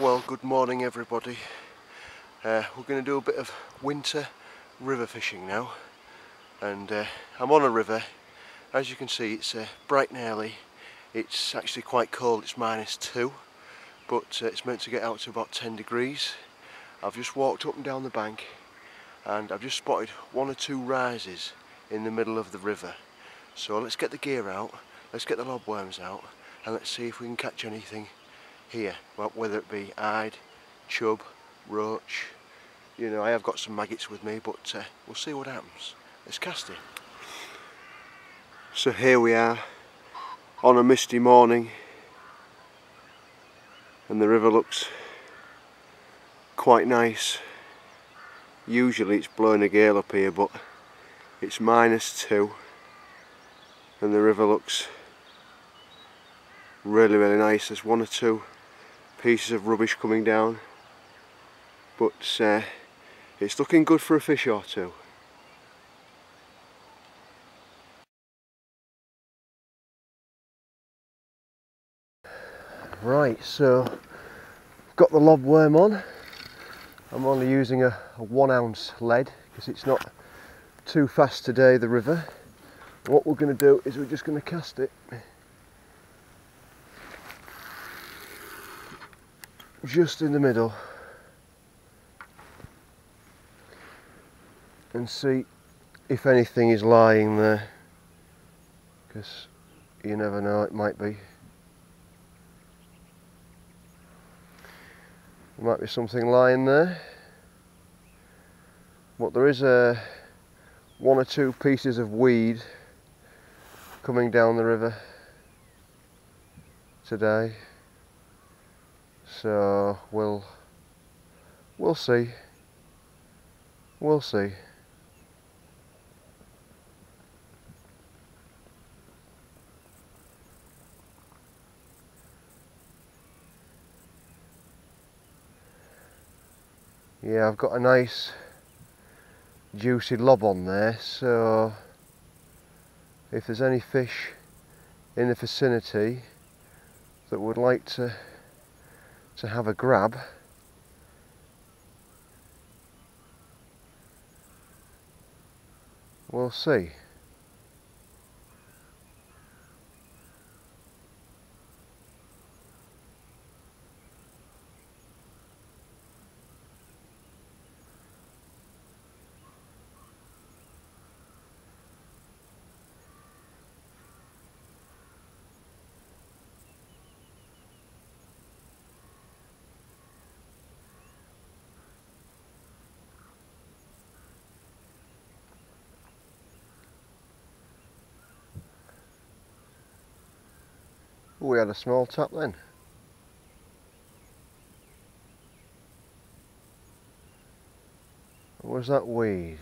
Well, good morning everybody. We're going to do a bit of winter river fishing now, and I'm on a river. As you can see, it's bright and early. It's actually quite cold, it's -2, but it's meant to get out to about 10 degrees. I've just walked up and down the bank and I've just spotted 1 or 2 rises in the middle of the river. So let's get the gear out, let's get the lobworms out, and let's see if we can catch anything here, well, whether it be eyed, chub, roach. You know, I have got some maggots with me, but we'll see what happens. Let's cast it. So here we are on a misty morning, and the river looks quite nice. Usually it's blowing a gale up here, but it's -2 and the river looks really nice. There's 1 or 2 pieces of rubbish coming down, but it's looking good for a fish or 2. Right, so I've got the lobworm on. I'm only using a 1 ounce lead because it's not too fast today, the river. What we're going to do is we're just going to cast it just in the middle and see if anything is lying there, because you never know, it might be. There might be something lying there, but there is 1 or 2 pieces of weed coming down the river today, so we'll see. We'll see. Yeah, I've got a nice juicy lob on there, so if there's any fish in the vicinity that would like to have a grab, we'll see. Oh, we had a small tap then. What was that weed?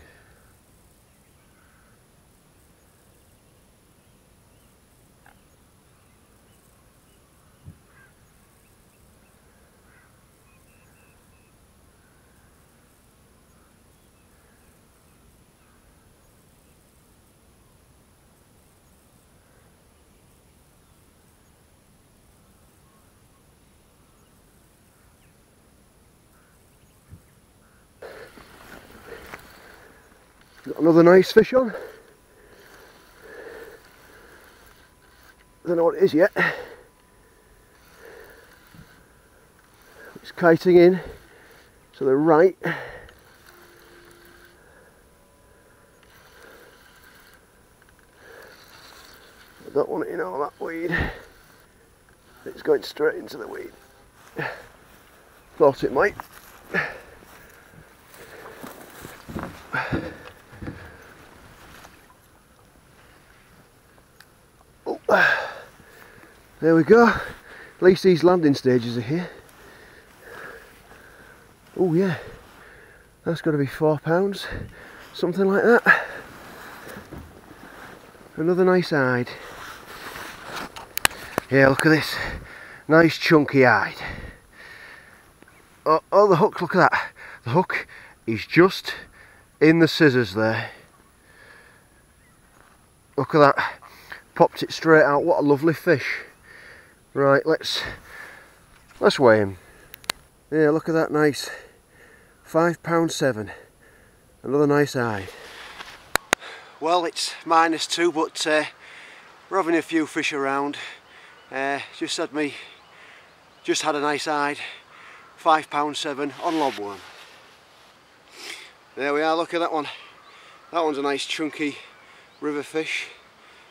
Got another nice fish on. Don't know what it is yet. It's kiting in to the right. I don't want it in all that weed. It's going straight into the weed. Thought it might. There we go. At least these landing stages are here. Oh yeah, that's got to be £4, something like that. Another nice hide. Yeah, look at this, nice chunky hide. Oh, the hook, look at that. The hook is just in the scissors there. Look at that, popped it straight out. What a lovely fish. Right, let's weigh him. Yeah, look at that nice £5.7. Another nice hide. Well, it's -2, but we're having a few fish around. Just had a nice hide, £5.7 on lobworm. There we are, look at that one. That one's a nice chunky river fish.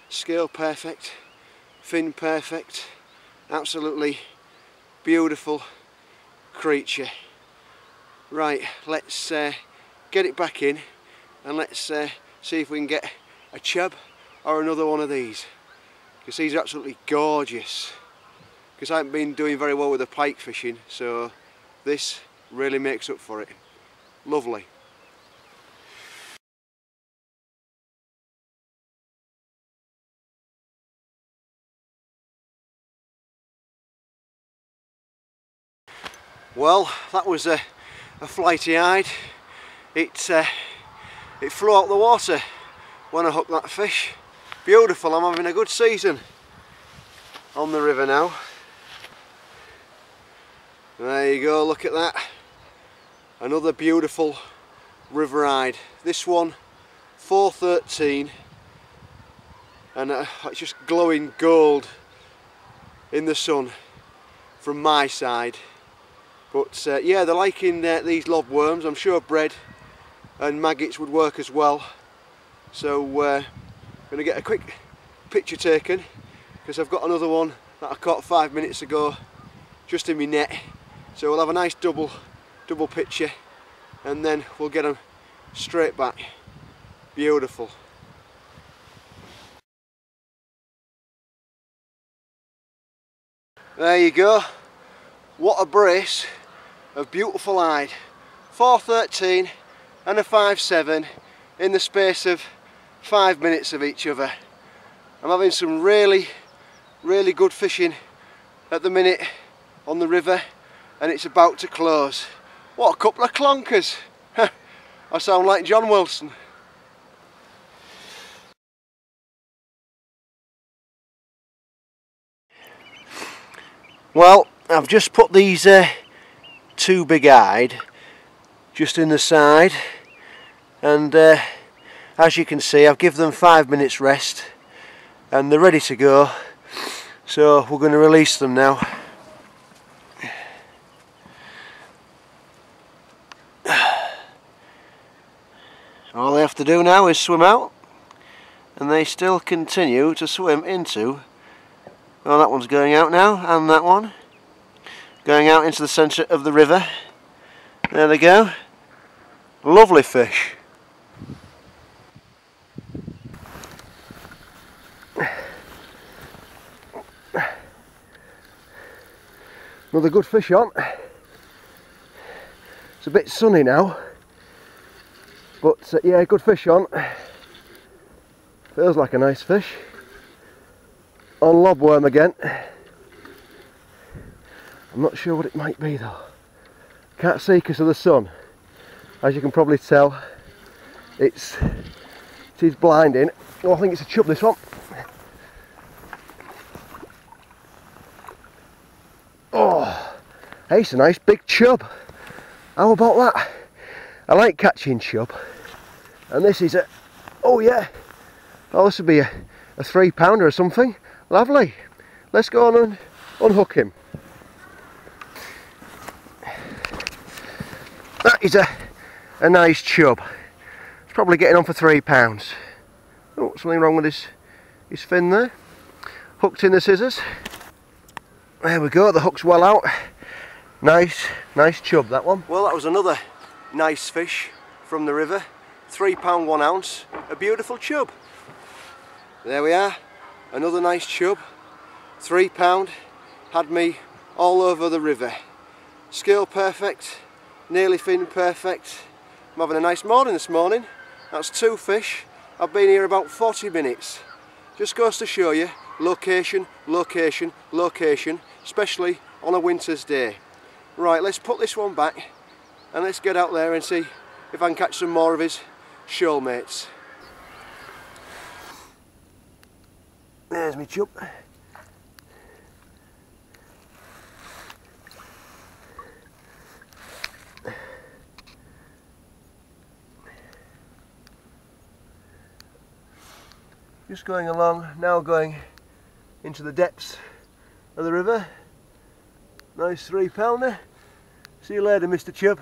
Scale perfect, fin perfect, absolutely beautiful creature. Right, let's get it back in and let's see if we can get a chub or another one of these, because these are absolutely gorgeous. Because I haven't been doing very well with the pike fishing, so this really makes up for it. Lovely. Well, that was a flighty hide. It flew out the water when I hooked that fish. Beautiful, I'm having a good season on the river now. There you go, look at that. Another beautiful river hide. This one, 413, and it's just glowing gold in the sun from my side. But yeah, they're liking these lobworms. I'm sure bread and maggots would work as well. So I'm going to get a quick picture taken, because I've got another one that I caught 5 minutes ago just in my net. So we'll have a nice double picture and then we'll get them straight back. Beautiful. There you go. What a brace of beautiful hide. 413 and a 5.7 in the space of 5 minutes of each other. I'm having some really good fishing at the minute on the river, and it's about to close. What a couple of clonkers. I sound like John Wilson. Well, I've just put these two big eyed just in the side, and as you can see, I've given them 5 minutes rest and they're ready to go. So we're going to release them now. All they have to do now is swim out, and they still continue to swim into. Well, that one's going out now, and that one going out into the centre of the river. There they go. Lovely fish. Another good fish on. It's a bit sunny now, but yeah, good fish on. Feels like a nice fish. On lobworm again. I'm not sure what it might be though. Can't see because of the sun. As you can probably tell, it is blinding. Oh, I think it's a chub, this one. Oh, hey, it's a nice big chub. How about that? I like catching chub, and this is a, oh yeah, oh, this would be a 3-pounder or something. Lovely. Let's go on and unhook him. That is a nice chub. It's probably getting on for £3. Oh, something wrong with his fin there. Hooked in the scissors. There we go, the hook's well out. Nice chub, that one. Well, that was another nice fish from the river. £3 1 ounce, a beautiful chub. There we are, another nice chub. £3, had me all over the river. Scale perfect, nearly fin perfect. I'm having a nice morning this morning. That's 2 fish. I've been here about 40 minutes. Just goes to show you, location, location, location, especially on a winter's day. Right, let's put this one back and let's get out there and see if I can catch some more of his shoal mates. There's my chub. just going along, now going into the depths of the river. Nice 3-pounder. See you later, Mr. Chub.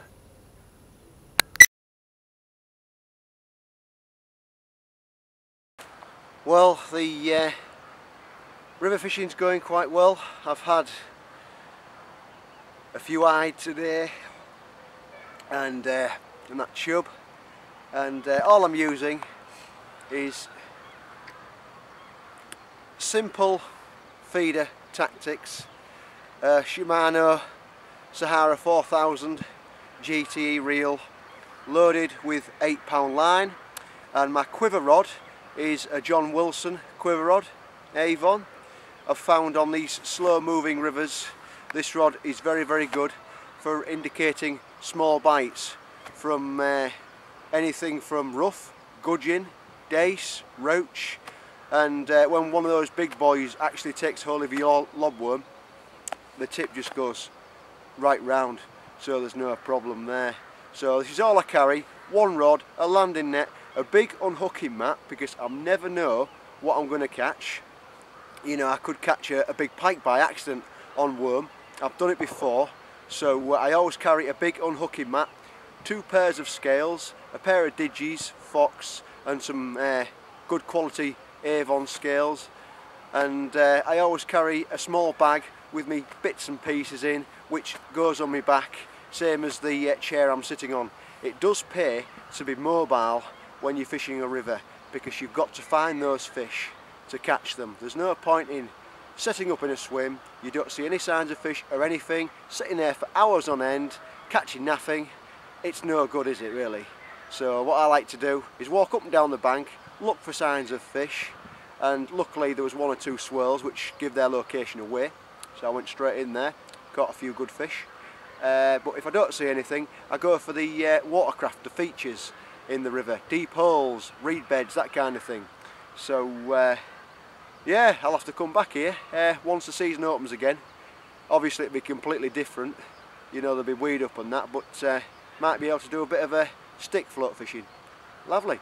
Well, the river fishing's going quite well. I've had a few eyed today and that chub, and all I'm using is simple feeder tactics. Shimano Sahara 4000 GTE reel loaded with 8-pound line, and my quiver rod is a John Wilson quiver rod, Avon. I've found on these slow moving rivers this rod is very good for indicating small bites from anything from rough, gudgeon, dace, roach, and when one of those big boys actually takes hold of your lobworm, the tip just goes right round, so there's no problem there. So this is all I carry: one rod, a landing net, a big unhooking mat, because I'll never know what I'm going to catch. You know, I could catch a big pike by accident on worm. I've done it before, so I always carry a big unhooking mat, 2 pairs of scales, a pair of digis, fox, and some good quality Avon scales, and I always carry a small bag with me bits and pieces in, which goes on my back, same as the chair I'm sitting on. It does pay to be mobile when you're fishing a river, because you've got to find those fish to catch them. There's no point in setting up in a swim, you don't see any signs of fish or anything, sitting there for hours on end, catching nothing. It's no good, is it really? So what I like to do is walk up and down the bank, look for signs of fish, and luckily there was 1 or 2 swirls which give their location away, so I went straight in there, caught a few good fish. But if I don't see anything, I go for the watercraft, the features in the river, deep holes, reed beds, that kind of thing. So yeah, I'll have to come back here once the season opens again. Obviously it'll be completely different, you know, there'll be weed up and that, but might be able to do a bit of a stick float fishing. Lovely.